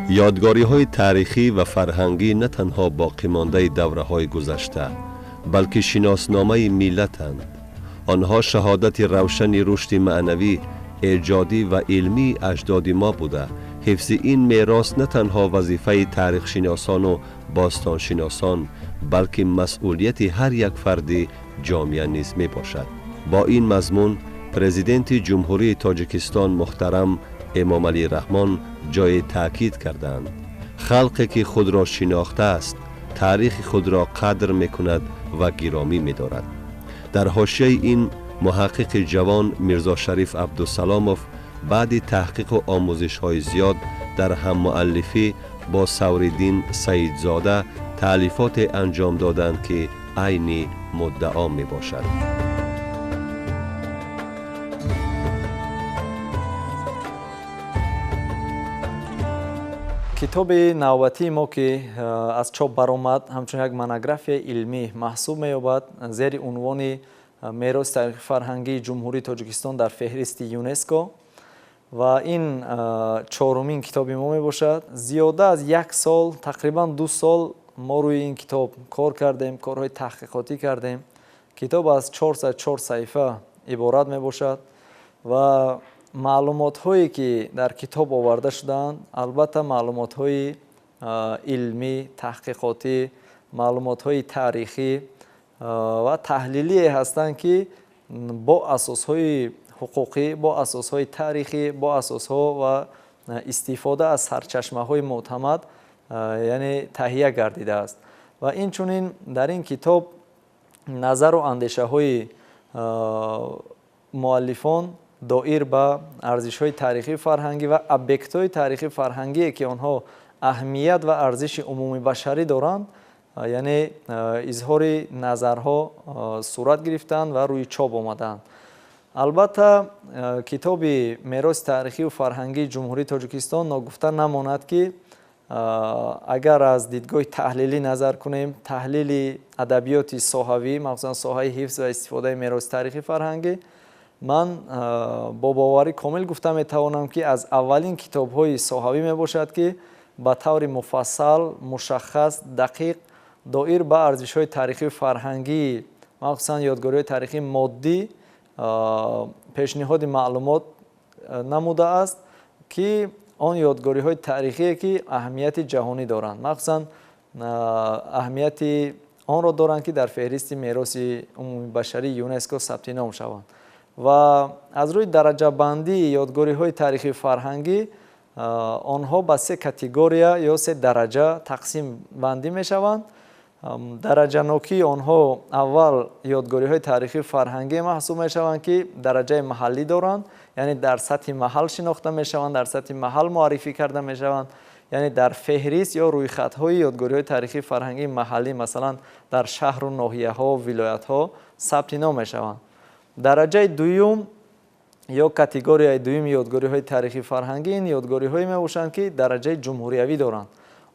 یادگاری‌های تاریخی و فرهنگی نه تنها باقی مانده دوره‌های گذشته بلکه شناسنامه ملت‌اند. آنها شهادت روشن رشد معنوی، ایجادی و علمی اجداد ما بوده. حفظ این میراث نه تنها وظیفه تاریخ شناسان و باستان شناسان بلکه مسئولیت هر یک فرد جامعه نیز می باشد. با این مضمون پرزیدنت جمهوری تاجیکستان محترم امام علی رحمان جای تاکید کردند خلقی که خود را شناخته است تاریخ خود را قدر می کند و گرامی می دارد. در حاشیه این محقق جوان میرزا شریف عبدالسلاموف بعد تحقیق و آموزش های زیاد در هم مؤلفی با ثوریدین سیدزاده تألیفات انجام دادند که عین مدعا می باشد. کتاب نوبتی ما که از چاپ برآمد همچون یک مونوگرافی علمی محسوب می‌یابد زیر عنوان میراث تاریخی فرهنگی جمهوری تاجیکستان در فهرست یونسکو و این چهارمین کتاب ما میباشد. زیاده از یک سال تقریبا 2 سال ما روی این کتاب کار کردیم، کارهای تحقیقاتی کردیم. کتاب از 404 صفحه عبارت میباشد و معلومات هایی که در کتاب آورده شدند البته معلومات های علمی، تحقیقاتی، معلومات های تاریخی و تحلیلی هستند که با اساس های حقوقی، با اساس های تاریخی، با اساس ها و استفاده از سرچشمه های معتمد یعنی تهیه گردیده است و این چونین در این کتاب نظر و اندیشه های مؤلفان دایر به ارزش های تاریخی فرهنگی و ابجکت های تاریخی فرهنگی که آنها اهمیت و ارزش عمومی بشری دارند یعنی اظهار نظرها صورت گرفتند و روی چاپ آمدند. البته کتاب میراث تاریخی و فرهنگی جمهوری تاجیکستان ناگفته نماند که اگر از دیدگاه تحلیلی نظر کنیم تحلیل ادبیات ساحوی مخصوصا ساحه حفظ و استفاده میراث تاریخی فرهنگی من با باوری کامل گفته میتوانم که از اولین کتاب های ساحوی می باشد که به طور مفصل مشخص دقیق دایر به ارزش های تاریخی فرهنگی مخصوصا یادگاری تاریخی مادی پیشنهاد معلومات نموده است که آن یادگاری های تاریخی که اهمیت جهانی دارند مخصوصا اهمیت آن را دارند که در فهرست میراث عمومی بشری یونسکو ثبت نام شوند و از روی درجه بندی یادگاری های تاریخی فرهنگی آنها به 3 کاتگوریا یا 3 درجه تقسیم بندی می شوند. درجه نوکی آنها اول یادگاری های تاریخی فرهنگی محسوب می شوند که درجه محلی دارند یعنی در سطح محل شناخته می شوند، در سطح محل معرفی کرده می شوند یعنی در فهرست یا روی خط های یادگاری های تاریخی فرهنگی محلی مثلا در شهر و ناحیه ها و ولایت ها ثبت نام می شوند. درجه دوم یا کاتگوری دوم یادگاری های تاریخی فرهنگی این یادگاری های می باشند که درجه جمهوریوی دارند.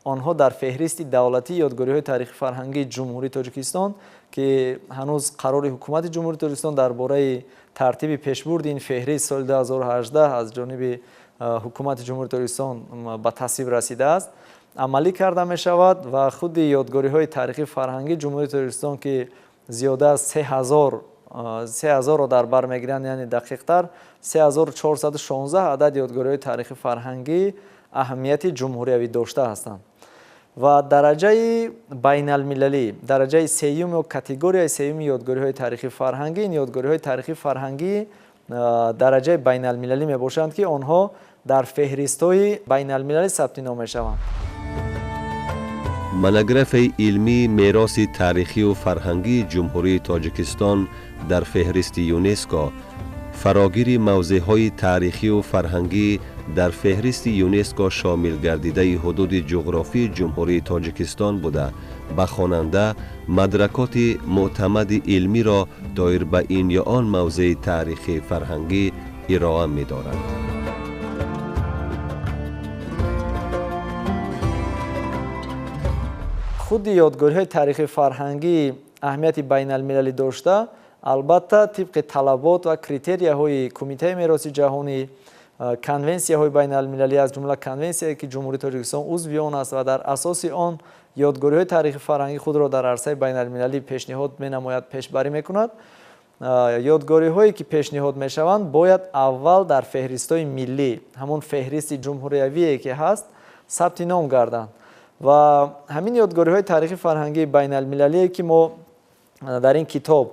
آنها در فهرست دولتی یادگاری های تاریخی فرهنگی جمهوری تاجیکستان که هنوز قرار حکومت جمهوری تاجیکستان درباره ترتیب پیشبرد این فهرست سال 2018 از جانب حکومت جمهوری تاجیکستان به تصویب رسیده است عملی کرده می شود و خود یادگاری های تاریخی فرهنگی جمهوری تاجیکستان که زیاده از 3000 را در بر میگیرند یعنی دقیق تر 3416 عدد یادگاری های تاریخی فرهنگی اهمیت جمهوریوی داشته هستند و درجه بین المللی درجه سیوم و کاتگوری سیوم یادگاری های تاریخی فرهنگی این یادگاری های تاریخی فرهنگی درجه بین المللی می باشند که آنها در فهرست های بین المللی ثبت نام می شوند. مونوگراف علمی میراث تاریخی و فرهنگی جمهوری تاجیکستان در فهرست یونسکو فراگیر موضع‌های تاریخی و فرهنگی در فهرست یونسکو شامل گردیده حدود جغرافی جمهوری تاجیکستان بوده به خواننده مدرکات معتمد علمی را دایر به این یا آن موضع تاریخی فرهنگی ارائه می‌دارد. خود یادگاری های تاریخی فرهنگی اهمیت بین المللی داشته البته طبق طلبات و کریتریه های کمیته میراث جهانی конвенсияҳои байналмилалӣ аз ҷумла конвенсияе ки ҷумҳурии Тоҷикистон узви он аст ва дар асоси он ёдгориҳои таърихи фарҳангӣ худро дар арсаи байналмилалӣ пешниҳод менамояд, пешбарӣ мекунад. ёдгориҳое ки пешниҳод мешаванд бояд аввал дар феҳристои миллӣ, ҳамон феҳристи ҷумҳуриявие ки ҳаст, сабти ном гарданд. ва ҳамин ёдгориҳои таърихи фарҳангии байналмилалие ки мо дар ин китоб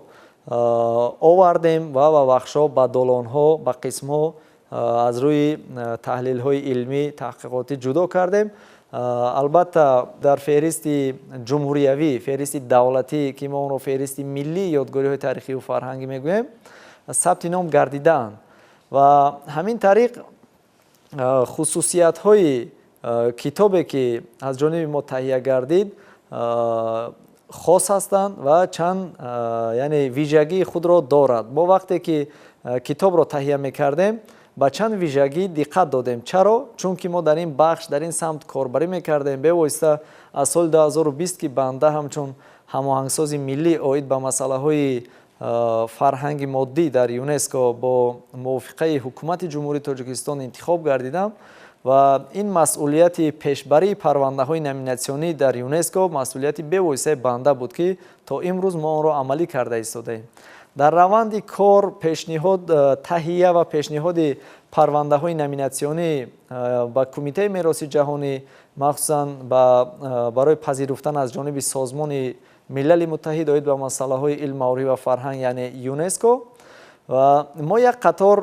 овардем ва ба бахшҳо, ба долонҳо, ба қисмҳо аз рӯи таҳлилҳои илмӣ, таҳқиқотӣ ҷудо кардем. албатта дар феҳристи ҷумҳуриявӣ, феҳристи давлатӣ ки мо онро феҳристи миллии ёдгориҳои таърихиву фарҳангӣ мегӯем, сабти ном гардидаанд. ва ҳамин тариқ хусусиятҳои китобе ки аз ҷониби мо таҳия гардид хос ҳастанд ва чанд яъне вижагии худро дорад. мо вақте ки китобро таҳия мекардем, ба чанд вижагӣ диққат додем. Чаро? Чунки мо дар ин бахш, дар ин самт корбарӣ мекардем. Бевосита аз соли 2020 ки банда ҳамчун ҳамоҳангсози миллӣ оид ба масъалаҳои фарҳанги моддӣ дар ЮНЕСКО бо мувофиқаи ҳукумати ҷумҳурии Тоҷикистон интихоб гардидам ва ин масъулияти пешбарии парвандаҳои номинатсионӣ дар ЮНЕСКО масъулияти бевоситаи банда буд ки то имрӯз мо онро амалӣ карда истодаем. дар раванди кор пешниҳод таҳия ва пешниҳоди парвандаҳои номинатсионӣ ба Кумитаи мероси ҷаҳонӣ махсусан барои пазируфтан аз ҷониби Созмони Милали Муттаҳид оид ба масъалаҳои илм, маориф ва фарҳанг яъне ЮНЕСКО ва мо як қатор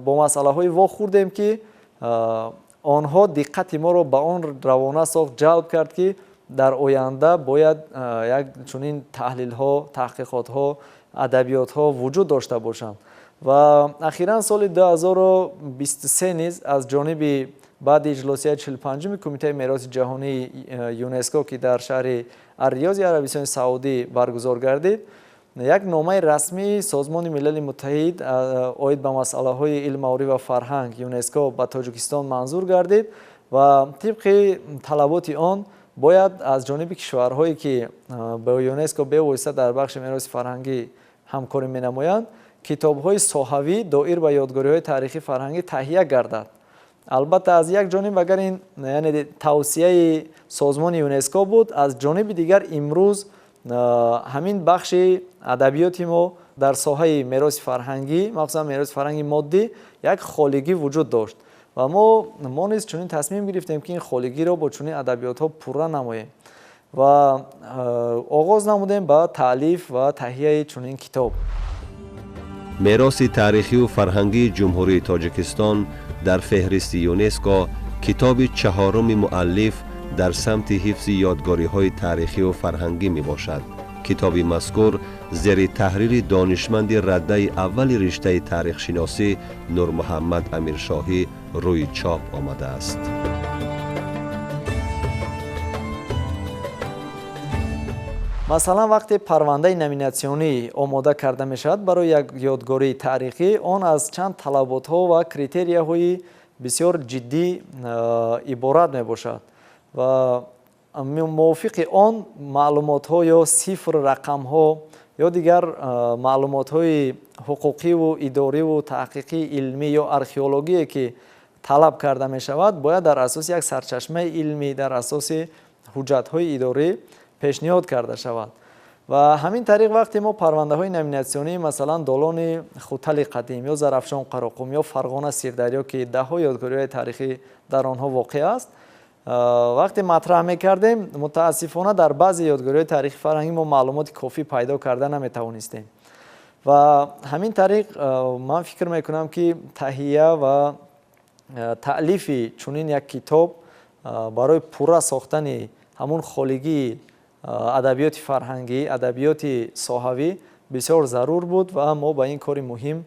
бо масъалаҳое вохӯрдем ки онҳо диққати моро ба он равона сохт, ҷалб кард ки дар оянда бояд як чунин таҳлилҳо, таҳқиқотҳо, адабиётҳо вуҷуд дошта бошанд. ва ахиран соли 2023 низ аз ҷониби баъди иҷлосияти 45-уми Кумитаи мероси ҷаҳонии ЮНЕСКО ки дар шаҳри Ар-Риёзи Арабистони Саудӣ баргузор гардид, як номаи расмии Созмони Милали Муттаҳид оид ба масъалаҳои илм, маориф ва фарҳанг ЮНЕСКО ба Тоҷикистон манзур гардид ва тибқи талаботи он бояд аз ҷониби кишварҳое ки ба ЮНЕСКО бевосита дар бахши мероси фарҳангӣ ҳамкорӣ менамоянд, китобҳои соҳавӣ доир ба ёдгориҳои таърихи фарҳангӣ таҳия гардад. албатта аз як ҷониб агар ин яъне тавсияи Созмони ЮНЕСКО буд, аз ҷониби дигар имрӯз ҳамин бахши адабиёти мо дар соҳаи мероси фарҳангӣ, махсусан мероси фарҳанги моддӣ як холигӣ вуҷуд дошт ва мо низ чунин тасмим гирифтем ки ин холигиро бо чунин адабиётҳо пурра намоем ва оғоз намудем ба таълиф ва таҳияи чунин китоб. мероси таърихиву фарҳангии ҷумҳурии Тоҷикистон дар феҳристи ЮНЕСКО китоби чаҳоруми муаллиф дар самти ҳифзи ёдгориҳои таърихиву фарҳангӣ мебошад. китоби мазкур зери таҳрири донишманди раддаи аввали риштаи таърихшиносӣ Нурмуҳаммад Амиршоҳӣ рӯи чоп омадааст. масалан вақте парвандаи номинатсионӣ омода карда мешавад барои як ёдгории таърихӣ, он аз чанд талаботҳо ва критерияҳои бисёр ҷиддӣ иборат мебошад ва мувофиқи он маълумотҳо ё сифр рақамҳо ё дигар маълумотҳои ҳуқуқиву идориву таҳқиқии илмӣ ё археологие ки талаб карда мешавад бояд дар асоси як сарчашмаи илмӣ, дар асоси ҳуҷҷатҳои идорӣ пешниҳод карда шавад. ва ҳамин тариқ вақте мо парвандаҳои номинатсионӣ масалан долони Хутали Қадим ё Зарафшон Қароқум ё Фарғона Сирдарё ки даҳҳо ёдгориҳои таърихӣ дар онҳо воқеъ аст, вақте матраҳ мекардем, мутаассифона дар баъзе ёдгориҳои таърихи фарҳангӣ мо маълумоти кофӣ пайдо карда наметавонистем ва ҳамин тариқ ман фикр мекунам ки таҳия ва таълифи чунин як китоб барои пурра сохтани ҳамун холигии адабиёти фарҳангӣ, адабиёти соҳавӣ бисёр зарур буд ва мо ба ин кори муҳим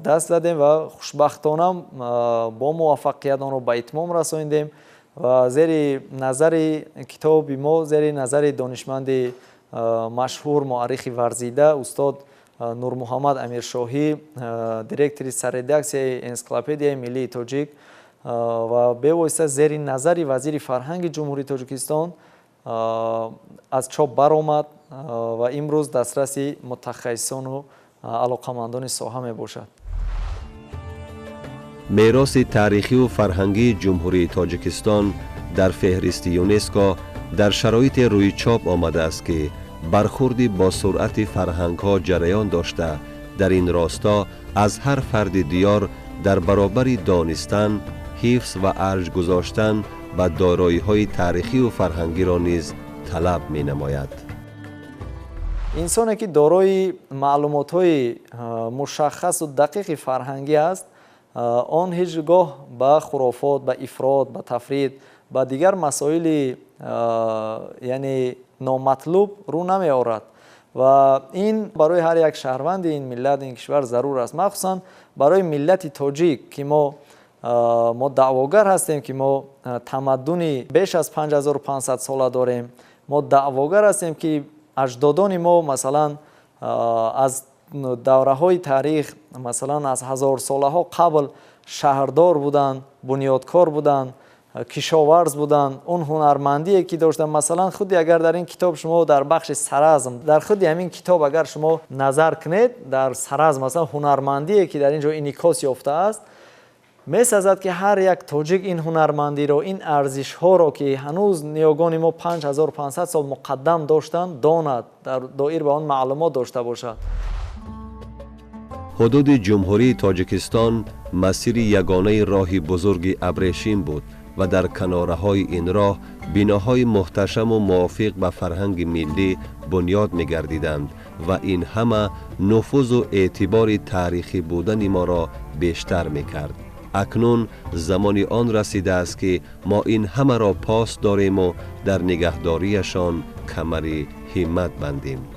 даст задем ва хушбахтона бо муваффақият онро ба итмом расониндем ва зери назари китоби мо, зери назари донишманди машҳур муаррихи варзида устод Нурмуҳаммад Амиршоҳӣ, директори сарредаксияи Энциклопедияи Миллии Тоҷик ва бевосита зери назари вазири фарҳанги ҷумҳурии Тоҷикистон аз чоп баромад ва имрӯз дастраси мутахассисону алоқамандони соҳа мебошад. میراث تاریخی و فرهنگی جمهوری تاجیکستان در فهرست یونسکو در شرایط روی چاپ آمده است که برخوردی با سرعت فرهنگ ها جریان داشته در این راستا از هر فرد دیار در برابر دانستن، حفظ و ارج گذاشتن و دارایی های تاریخی و فرهنگی را نیز طلب می نماید. انسانی که دارای معلومات های مشخص و دقیق فرهنگی است، آن هیچگاه به خرافات، به افراد، به تفرید، به دیگر مسائل یعنی نامطلوب رو نمی آورد و این برای هر یک شهروند این ملت، این کشور ضرور است. مخصوصا برای ملت تاجیک که ما دعواگر هستیم، که ما تمدنی بیش از 5500 ساله داریم. ما دعواگر هستیم که اجدادان ما مثلا از دوره های تاریخ، مثلا از 1000 ساله ها قبل شهردار بودند، بنیادکار بودند، کشاورز بودند. اون هنرمندی که داشتن، مثلا خودی اگر در این کتاب شما در بخش سرزم، در خودی همین کتاب اگر شما نظر کنید، در سرزم مثلا هنرمندی که در اینجا انعکاس یافته است، می‌سازد که هر یک تاجیک این هنرمندی رو، این ارزش ها رو که هنوز نیاگان ما 5500 سال مقدم داشتند داند، در دایر به آن معلومات داشته باشد. حدود جمهوری تاجیکستان مسیر یگانه راه بزرگ ابریشم بود و در کناره‌های این راه بناهای محتشم و موافق به فرهنگ ملی بنیاد می‌گردیدند و این همه نفوذ و اعتبار تاریخی بودن ما را بیشتر می‌کرد. اکنون زمان آن رسیده است که ما این همه را پاس داریم و در نگهداریشان کمری همت بندیم.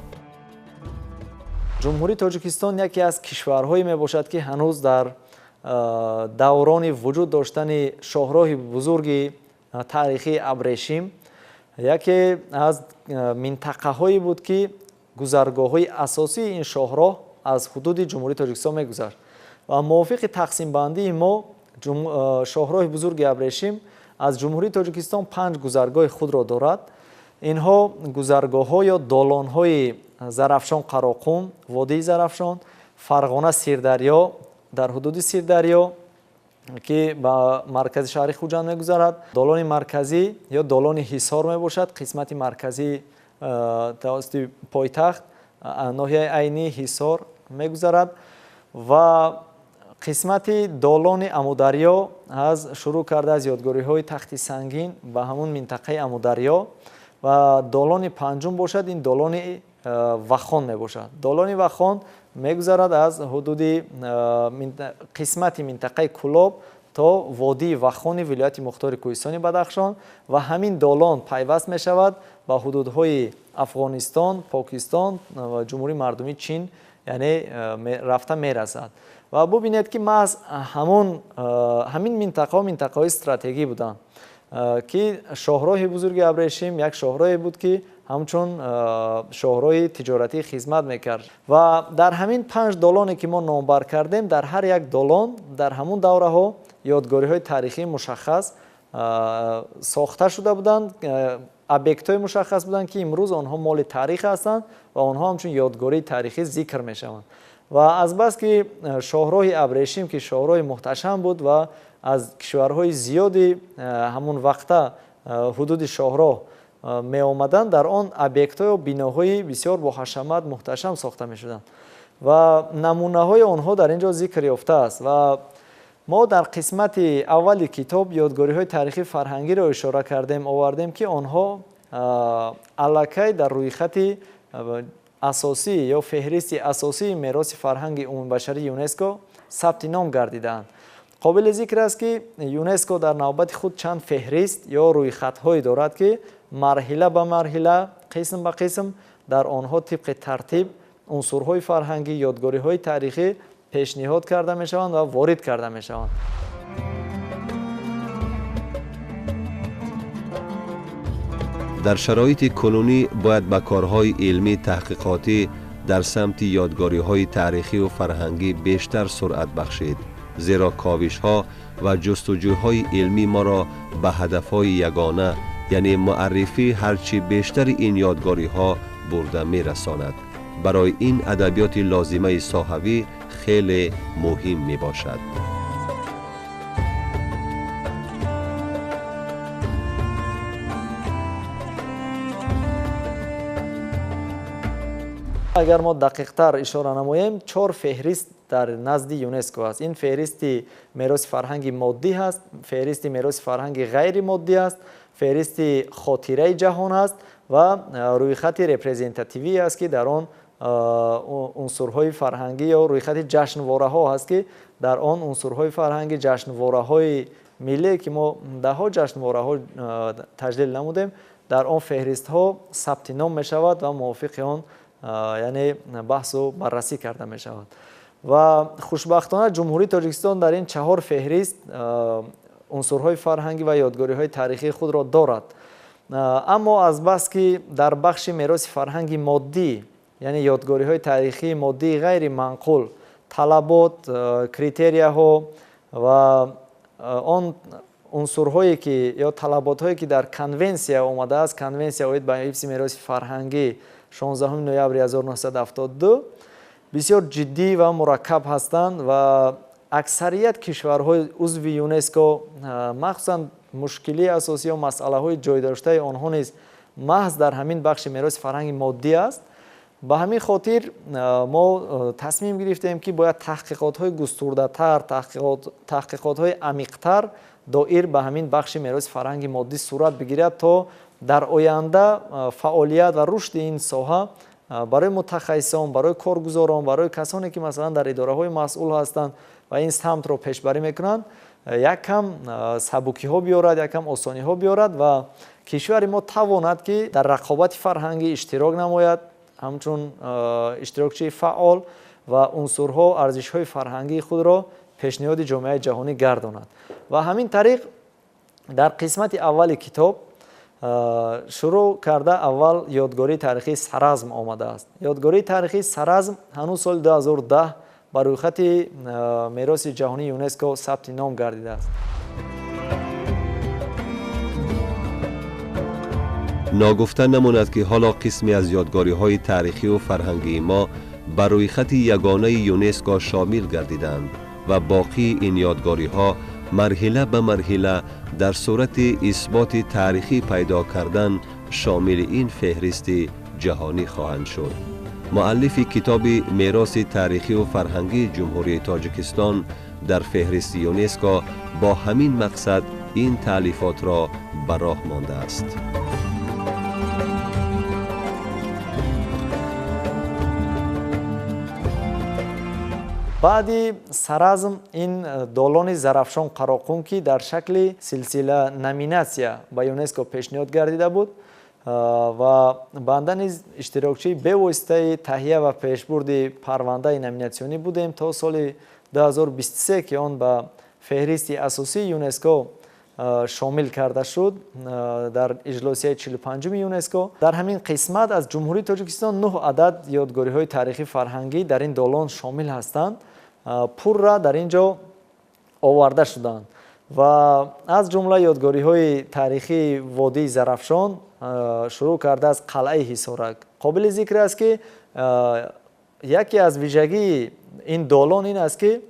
جمهوری تاجیکستان یکی از کشورهایی می باشد که هنوز در دوران وجود داشتن شاهراه بزرگ تاریخی ابریشم، یکی از منطقه هایی بود که گذرگاه های اساسی این شاهراه از حدود جمهوری تاجیکستان می گذشت و موافق تقسیم بندی ما شاهراه بزرگ ابریشم از جمهوری تاجیکستان 5 گذرگاه خود را دارد. اینها گذرگاه ها یا دالان های زرافشان قراقوم، وادی زرافشان، فرغانه سیردریا در حدود سیردریا که به مرکز شهر خوجند می‌گذرد، دالان مرکزی یا دالان حصار میباشد، قسمت مرکزی توسط پایتخت ناحیه عینی حصار می‌گذرد و قسمت دالان امودریا از شروع کرده از یادگاری‌های تخت سنگین به همون منطقه امودریا و دالان پنجم باشد، این دالان وخان می باشد. دالان وخان میگذرد از حدود قسمت منطقه کلاب تا وادی وخان ولایت مختار کوهستان بدخشان و همین دالان پیوست می شود با حدودهای افغانستان، پاکستان و جمهوری مردمی چین، یعنی رفته می رسد. و ببینید که محض همین منطقه استراتژی بودند که شاهراه بزرگ ابریشم یک شاهراه بود که همچون شاهراه تجارتی خدمت میکرد و در همین 5 دالانی که ما نامبر کردیم، در هر یک دالان در همون دوره ها یادگاری های تاریخی مشخص ساخته شده بودند، ابیکت های مشخص بودند که امروز آنها مال تاریخ هستند و آنها همچون یادگاری تاریخی ذکر میشوند. و از بس که شاهراه ابریشم که شاهراه محتشم بود و از کشورهای زیادی همون وقته حدود شاهراه می آمدن، در آن ابیکت های و بناهای بسیار با حشمت محتشم ساخته می شدند و نمونه های آنها در اینجا ذکر یافته است و ما در قسمت اول کتاب یادگاری های تاریخی فرهنگی را اشاره کردیم، آوردیم که آنها الکی در روی خط اساسی یا فهرست اساسی میراث فرهنگ عمومی بشری یونسکو ثبت نام گردیدند. قابل ذکر است که یونسکو در نوبت خود چند فهرست یا روی خط‌هایی دارد که مرحله به مرحله، قسم به قسم در آنها طبق ترتیب عنصرهای فرهنگی، یادگاری‌های تاریخی پیشنهاد کرده می‌شوند و وارد کرده می‌شوند. در شرایط کنونی باید به کارهای علمی تحقیقاتی در سمت یادگاری‌های تاریخی و فرهنگی بیشتر سرعت بخشید، زیرا کاوش‌ها و جستجوهای علمی ما را به هدف‌های یگانه، یعنی معرفی هرچی بیشتر این یادگاری‌ها برده می‌رساند. برای این ادبیات لازمه صحوی خیلی مهم می‌باشد. اگر ما دقیق‌تر اشاره نماییم 4 فهرست در نزد یونسکو است. این فهرست میراث فرهنگی مادی است، فهرست میراث فرهنگی غیر مادی است، فهرست خاطره جهان است و رویخط رپرزنتاتیوی است که در آن عنصرهای فرهنگی یا رویخط جشنواره ها است که در آن عنصرهای فرهنگی جشنواره های ملی که ما ده ها جشنواره ها تجلیل نمودیم در آن فهرست ها ثبت نام می شود و موافق آن یعنی بحث و بررسی کرده می شود و خوشبختانه جمهوری تاجیکستان در این 4 فهرست عنصرهای فرهنگی و یادگاری های تاریخی خود را دارد. اما از بس که در بخش میراث فرهنگی مادی یعنی یادگاری های تاریخی مادی غیر منقول طلبات، کریتریاها و آن عنصرهایی که یا طلبات هایی که در کنونسیا آمده است، کنونسیا اوید به حفظ میراث فرهنگی 16 نوامبر 1972 بسیار جدی و مرکب هستند و اکثریت کشورهای عضو یونسکو مخصوصا مشکلی اساسی و مسئله های جای داشته آنها نیز محض در همین بخش میراث فرهنگی مادی است. به همین خاطر ما تصمیم گرفتیم که باید تحقیقات های گسترده تر، تحقیقات های عمیق تر دایر به همین بخش میراث فرهنگی مادی صورت بگیرد تا در آینده فعالیت و رشد این ساحه برای متخصصان، برای کارگزاران، برای کسانی که مثلا در اداره های مسئول هستند و این سمت رو پیشبری میکنند یک کم سبکی ها بیارد، یک کم آسانی ها بیارد و کشور ما تواند که در رقابت فرهنگی اشتراک نماید، همچون اشتراکچی فعال و عنصرها ارزش‌های فرهنگی خود را پیشنهاد جامعه جهانی گرداند. و همین طریق در قسمت اول کتاب شروع کرده اول یادگاری تاریخی سرزم آمده است. یادگاری تاریخی سرزم هنوز سال 2010 بر روی خط میراث جهانی یونسکو ثبت نام گردیده است. ناگفته نماند که حالا قسمی از یادگاری‌های تاریخی و فرهنگی ما بر روی خط یگانه یونسکو شامل گردیدند و باقی این یادگاری‌ها مرحله به مرحله در صورت اثبات تاریخی پیدا کردن شامل این فهرست جهانی خواهند شد. مؤلف کتاب میراث تاریخی و فرهنگی جمهوری تاجیکستان در فهرست یونسکو با همین مقصد این تالیفات را به راه مانده است. بعدی سرزم این دالان زرافشان قراقون که در شکل سلسله نامیناسیا به یونسکو پیشنهاد گردیده بود و بنده نیز اشتراکچی به واسطه تهیه و پیشبرد پرونده نامیناسیونی بودیم تا سال 2023 که آن به فهرست اساسی یونسکو شامل کرده شد در اجلاسیه 45 یونسکو. در همین قسمت از جمهوری تاجیکستان 9 عدد یادگاری های تاریخی فرهنگی در این دالان شامل هستند، پر را در اینجا آورده شدند و از جمله یادگاری های تاریخی وادی زرافشان شروع کرده از قلعه حصارک. قابل ذکر است که یکی از ویژگی این دالان این است که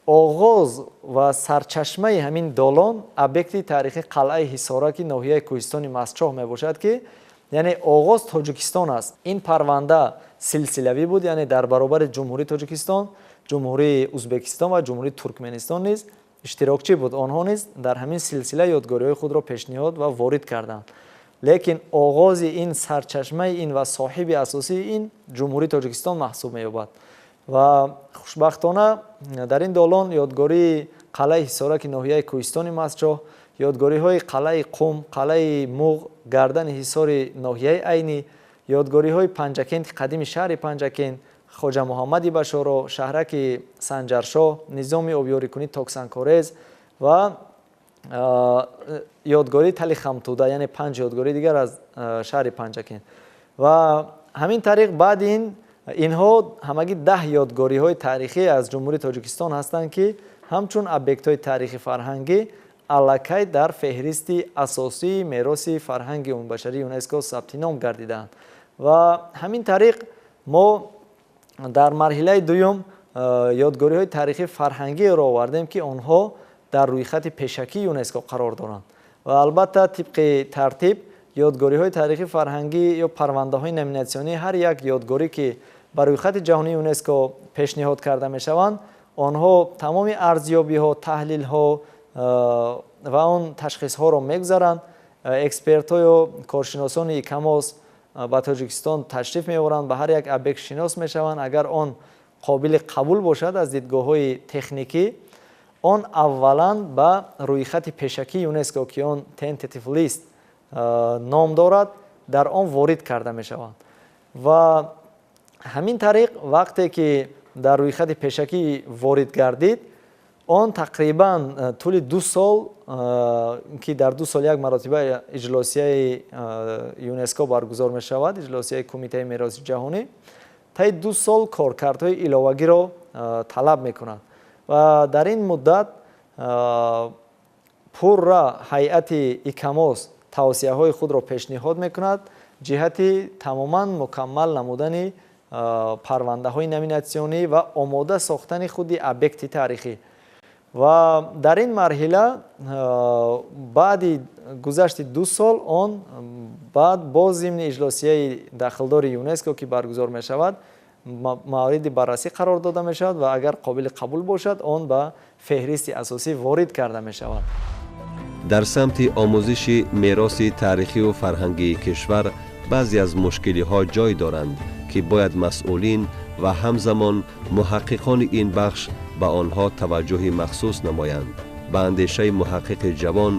آغاز و سرچشمه همین دالان ابیکت تاریخی قلعه حصارک ناحیه کوهستان مسچاه می باشد که یعنی آغاز تاجیکستان است. این پرونده سلسله‌ای بود، یعنی در برابر جمهوری تاجیکستان، جمهوری ازبکستان و جمهوری ترکمنستان نیز اشتراکچی بود. آنها نیز در همین سلسله یادگاری‌های خود را پیشنهاد و وارد کردند. لیکن آغاز این سرچشمه این و صاحب اساسی این جمهوری تاجیکستان محسوب می‌یابد و خوشبختانه در این دالان یادگاری قلعه حصارک ناحیه کوهستان مسچاه، یادگاری های قلعه قم، قلعه موغ، گردن حصار ناحیه عینی، یادگاری های پنجکند قدیم شهر پنجکند، خواجه محمد بشارا، شهرک سنجرشاه، نظام آبیاری کنی تاکسنکارز و یادگاری تل خمتوده، یعنی 5 یادگاری دیگر از شهر پنجکند. و همین طریق بعد اینها همگی 10 یادگاری های تاریخی از جمهوری تاجیکستان هستند که همچون ابیکت های تاریخی فرهنگی الکی در فهرست اساسی میراث فرهنگی عمومی بشری یونسکو ثبت نام گردیدند. و همین طریق ما در مرحله دوم یادگاری های تاریخی فرهنگی را آوردیم که آنها در روی خط پیشکی یونسکو قرار دارند و البته طبق ترتیب ёдгориҳои таърихи фарҳангӣ ё парвандаҳои номинатсионӣ ҳар як ёдгорӣ ки ба рӯйхати ҷаҳонии ЮНЕСКО пешниҳод карда мешаванд, онҳо тамоми арзёбиҳо, таҳлилҳо ва он ташхисҳоро мегузаранд. Экспертҳо ё коршиносони ИКАМОС ба Тоҷикистон ташриф меоранд, ба ҳар як объект шинос мешаванд. Агар он қобили қабул бошад аз дидгоҳҳои техникӣ, он аввалан ба рӯйхати пешакии ЮНЕСКО ки он tentative list ном дорад, дар он ворид карда мешаванд. Ва ҳамин тариқ вақте ки дар рӯйхати пешакӣ ворид гардид, он тақрибан тӯли 2 сол ки дар 2 сол як маротиба иҷлосияи ЮНЕСКО баргузор мешавад, иҷлосияи Кумитаи мероси ҷаҳонӣ, таи 2 сол коркардҳои иловагиро талаб мекунад. Ва дар ин муддат пурра ҳайати ИКАМОС тавсияҳои худро пешниҳод мекунад ҷиҳати тамоман мукаммал намудани парвандаҳои номинатсионӣ ва омода сохтани худи объекти таърихӣ. Ва дар ин марҳила баъди гузашти 2 сол он баъд боз зимни иҷлосияи дахлдори ЮНЕСКО ки баргузор мешавад, мавриди баррасӣ қарор дода мешавад ва агар қобили қабул бошад, он ба феҳристи асосӣ ворид карда мешавад. дар самти омӯзиши мероси таърихиву фарҳангии кишвар баъзе аз мушкилиҳо ҷой доранд ки бояд масъулин ва ҳамзамон муҳаққиқони ин бахш ба онҳо таваҷҷӯҳи махсус намоянд. ба андешаи муҳаққиқи ҷавон,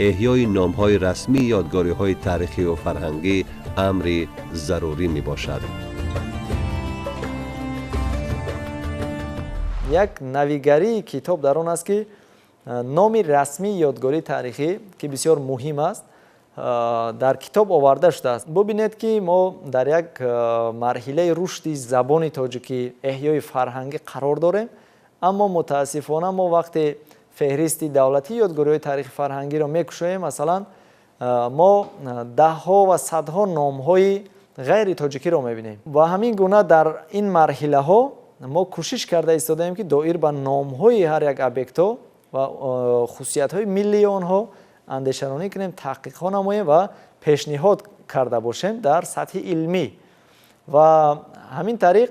эҳёи номҳои расмии ёдгориҳои таърихиву фарҳангӣ амри зарурӣ мебошад. як навигарии китоб дар он аст ки номи расмии ёдгории таърихӣ ки бисёр муҳим аст, дар китоб оварда шудааст. Бубинед ки мо дар як марҳилаи рушди забони тоҷикӣ, эҳёи фарҳангӣ қарор дорем, аммо мутаассифона мо вақте феҳристи давлатии ёдгориҳои таърихи фарҳангиро мекушоем, масалан мо даҳҳо ва садҳо номҳои ғайри тоҷикиро мебинем. Ва ҳамин гуна дар ин марҳилаҳо мо кӯшиш карда истодаем ки доир ба номҳои ҳар як объектҳо ва хусусиятҳои миллии онҳо андешаронӣ кунем, таҳқиқҳо намоем ва пешниҳод карда бошем дар сатҳи илмӣ. Ва ҳамин тариқ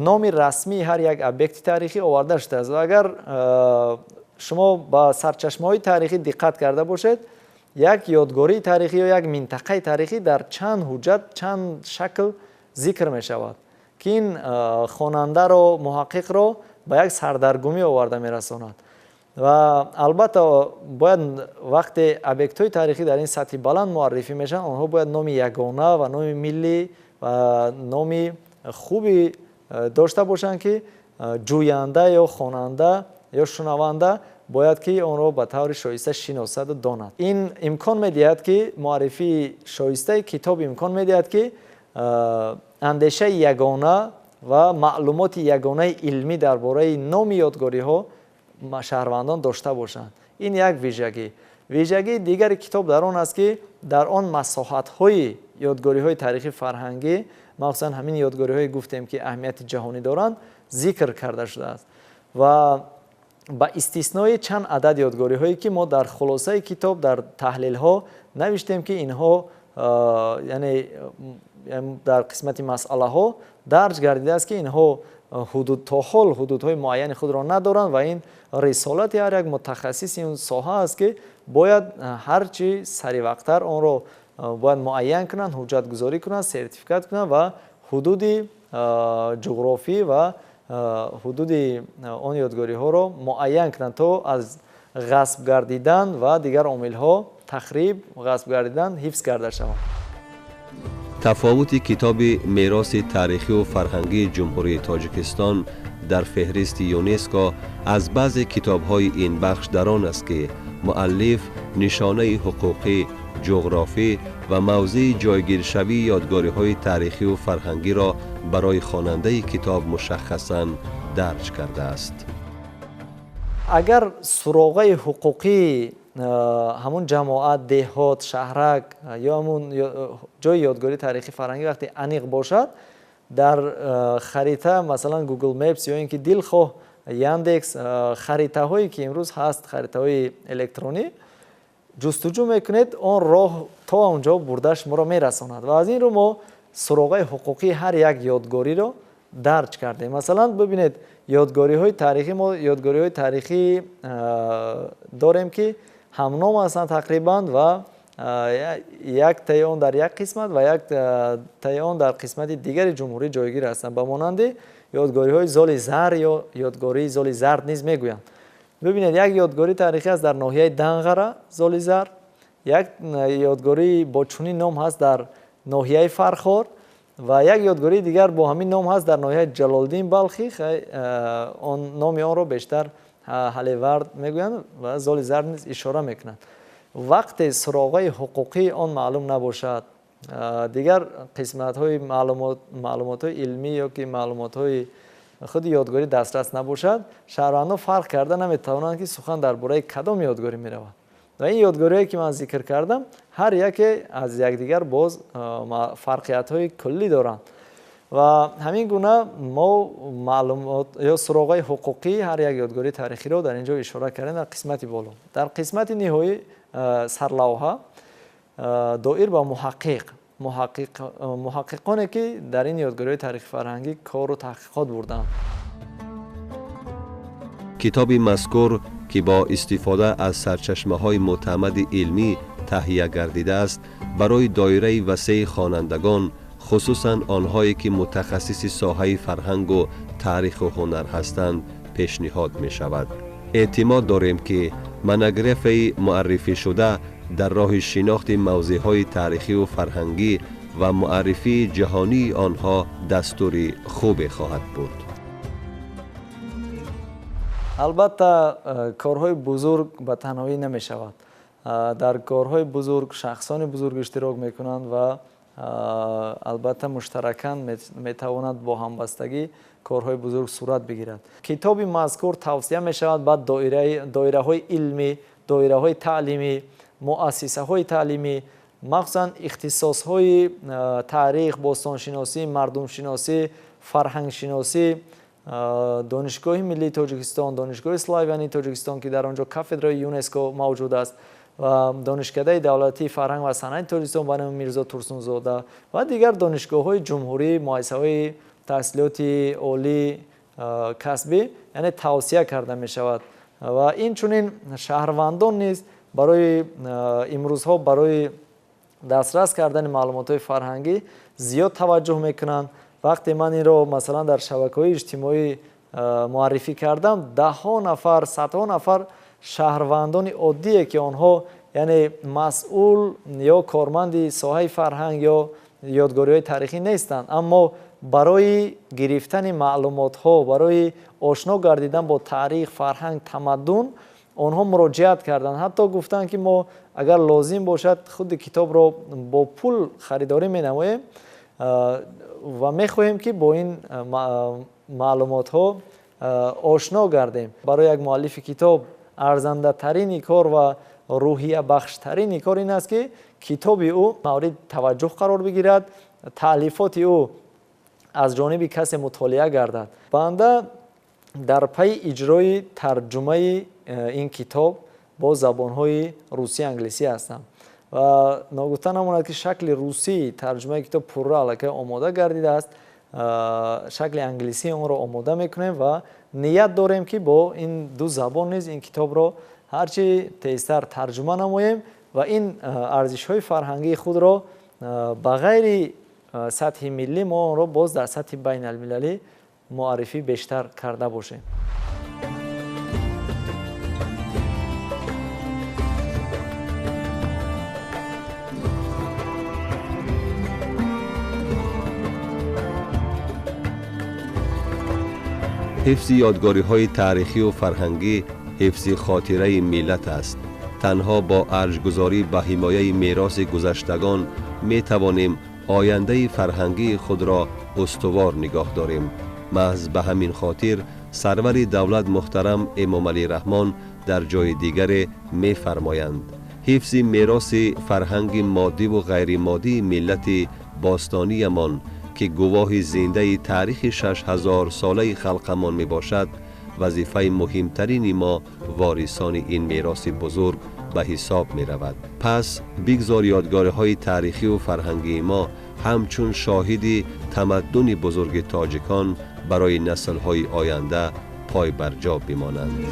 номи расмии ҳар як объекти таърихӣ оварда шудааст. Ва агар шумо ба сарчашмаҳои таърихӣ диққат карда бошед, як ёдгории таърихӣ ё як минтақаи таърихӣ дар чанд ҳуҷҷат, чанд шакл зикр мешавад ки ин хонандаро, муҳаққиқро ба як сардаргумӣ оварда мерасонад. ва албатта бояд вақте объектҳои таърихӣ дар ин сатҳи баланд муаррифӣ мешаванд, онҳо бояд номи ягона ва номи миллӣ ва номи хуби дошта бошанд ки ҷӯянда ё хонанда ё шунаванда бояд ки онро ба таври шоиста шиносаду донад. Ин имкон медиҳад ки муаррифии шоистаи китоб имкон медиҳад ки андешаи ягона ва маълумоти ягонаи илмӣ дар бораи номи ёдгориҳо шаҳрвандон дошта бошанд. Ин як вижагӣ. Вижагии дигари китоб дар он аст ки дар он масоҳатҳои ёдгориҳои таърихи фарҳангӣ, махсусан ҳамин ёдгориҳое гуфтем ки аҳамияти ҷаҳонӣ доранд, зикр карда шудааст. Ва ба истиснои чанд адад ёдгориҳое ки мо дар хулосаи китоб дар таҳлилҳо навиштем ки инҳо яъне дар қисмати масъалаҳо дарҷ гардидааст ки инҳо то ҳол ҳудудҳои муайяни худро надоранд ва ин рисолати ҳар як мутахассиси он соҳа аст ки бояд ҳарчи саривақттар онро бояд муайян кунанд, ҳуҷҷатгузорӣ кунанд, сертификат кунанд ва ҳудуди ҷуғрофӣ ва ҳудуди он ёдгориҳоро муайян кунанд то аз ғасб гардидан ва дигар омилҳо тахриб, ғасб гардидан ҳифз карда шаванд. тафовути китоби мероси таърихиву фарҳангии ҷумҳурии Тоҷикистон дар феҳристи ЮНЕСКО аз баъзе китобҳои ин бахш дар он аст ки муаллиф нишонаи ҳуқуқӣ, ҷуғрофӣ ва мавзеи ҷойгиршавии ёдгориҳои таърихиву фарҳангиро барои хонандаи китоб мушаххасан дарҷ кардааст. агар суроғаи ҳуқуқӣ ҳамун ҷамоат, деҳот, шаҳрак ё ҳамун ҷои ёдгории таърихи фарҳангӣ вақте аниқ бошад, дар харита масалан Google Maps ё ин ки дилхоҳ Яндекс харитаҳое ки имрӯз ҳаст, харитаҳои электронӣ, جستجو میکنید اون راه تا اونجا بردش ما را میرساند و از این رو ما سراغ حقوقی هر یک یادگاری رو درج کردیم. مثلا ببینید یادگاری های تاریخی، ما یادگاری های تاریخی داریم که همنام هستند تقریبا و یک تای آن در یک قسمت و یک تای آن در قسمت دیگر جمهوری جایگیر هستند. به مانند یادگاری های زال زر یا یادگاری زال زرد نیز میگویند. ببینید یک یادگاری تاریخی است در ناحیه دنغره زال زر، یک یادگاری با چنین نام هست در ناحیه فرخار و یک یادگاری دیگر با همین نام هست در ناحیه جلالدین بلخی. آن نام آن را بیشتر هلیورد میگویند و زال زرد نیز اشاره میکنند. وقت سراغ حقوقی آن معلوم نباشد، دیگر قسمت های معلومات های علمی یا که معلومات های خود یادگاری دسترس نباشد، شهروندان فرق کرده نمیتوانند که سخن درباره کدام یادگاری میرود. و این یادگاری که من ذکر کردم هر یک از یکدیگر باز فرقیت های کلی دارند و همین گونه ما معلومات یا سراغ حقوقی هر یک یادگاری تاریخی رو در اینجا اشاره کردیم در قسمت بالا. در قسمت نهایی سرلوحه دایر با محققانی که در این یادگاری تاریخ فرهنگی کار و تحقیقات بردند. کتاب مذکور که با استفاده از سرچشمه‌های معتمد علمی تهیه گردیده است، برای دایره وسیع خوانندگان، خصوصا آنهایی که متخصص ساحه فرهنگ و تاریخ و هنر هستند، پیشنهاد می شود. اعتماد داریم که منگرفه معرفی شده در راه شناخت موضوعهای تاریخی و فرهنگی و معرفی جهانی آنها دستوری خوبی خواهد بود. البته کارهای بزرگ به تنهایی نمی شود. در کارهای بزرگ شخصان بزرگ اشتراک می کنند و البته مشترکاً می تواند با همبستگی کارهای بزرگ صورت بگیرد. کتاب مذکور توصیه می شود بعد دایره های علمی، دایره های تعلیمی، مؤسسه های تعلیمی، مخصوصاً اختصاص های تاریخ، باستانشناسی، مردم شناسی، فرهنگ شناسی، دانشگاه ملی تاجیکستان، دانشگاه اسلایوانی تاجیکستان که در آنجا کاتدرای یونسکو موجود است و دانشکده دولتی فرهنگ و صنعت تاجیکستان به نام میرزا ترسونزاده و دیگر دانشگاه‌های جمهوری، مؤسسه‌های تحصیلاتی عالی کسبی یعنی توصیه کرده می شود و این چنین شهروندان نیز برای امروزها برای دسترس کردن معلومات فرهنگی زیاد توجه میکنند. وقتی من این رو مثلا در شبکه‌های اجتماعی معرفی کردم، ده ها نفر، صدها نفر شهروندان عادی که آنها یعنی مسئول یا کارمند ساحه فرهنگ یا یادگاری‌های تاریخی نیستند، اما برای گرفتن معلومات ها، برای آشنا گردیدن با تاریخ، فرهنگ، تمدن آنها مراجعت کردند. حتی گفتند که ما اگر لازم باشد خود کتاب را با پول خریداری می نماییم و می خواهیم که با این معلومات ها آشنا گردیم. برای یک مؤلف کتاب ارزنده ترین کار و روحیه بخش ترین کار این است که کتاب او مورد توجه قرار بگیرد، تالیفات او از جانب کسی مطالعه گردد. بنده در پی اجرای ترجمه این کتاب با زبان‌های روسی انگلیسی هستم و ناگفته نماند که شکل روسی ترجمه کتاب پوره علاقه آماده گردیده است. شکل انگلیسی اون را آماده میکنیم و نیت داریم که با این دو زبان نیز این کتاب را هرچی تیزتر ترجمه نماییم و این ارزش‌های فرهنگی خود را به غیر سطح ملی ما آن را باز در سطح بین المللی معرفی بیشتر کرده باشیم. حفظ یادگاری‌های تاریخی و فرهنگی حفظ خاطره ملت است. تنها با ارجگذاری به حمایه میراث گذشتگان می توانیم آینده فرهنگی خود را استوار نگاه داریم. محض به همین خاطر سرور دولت محترم امام علی رحمان در جای دیگر می فرمایند حفظ میراث فرهنگ مادی و غیر مادی ملت باستانیمان که گواه زنده تاریخ 6000 ساله خلقمان می باشد، وظیفه مهمترین ما وارثان این میراث بزرگ به حساب می رود. پس بگذار یادگاره های تاریخی و فرهنگی ما همچون شاهدی تمدن بزرگ تاجکان برای نسل های آینده پای بر جا بمانند.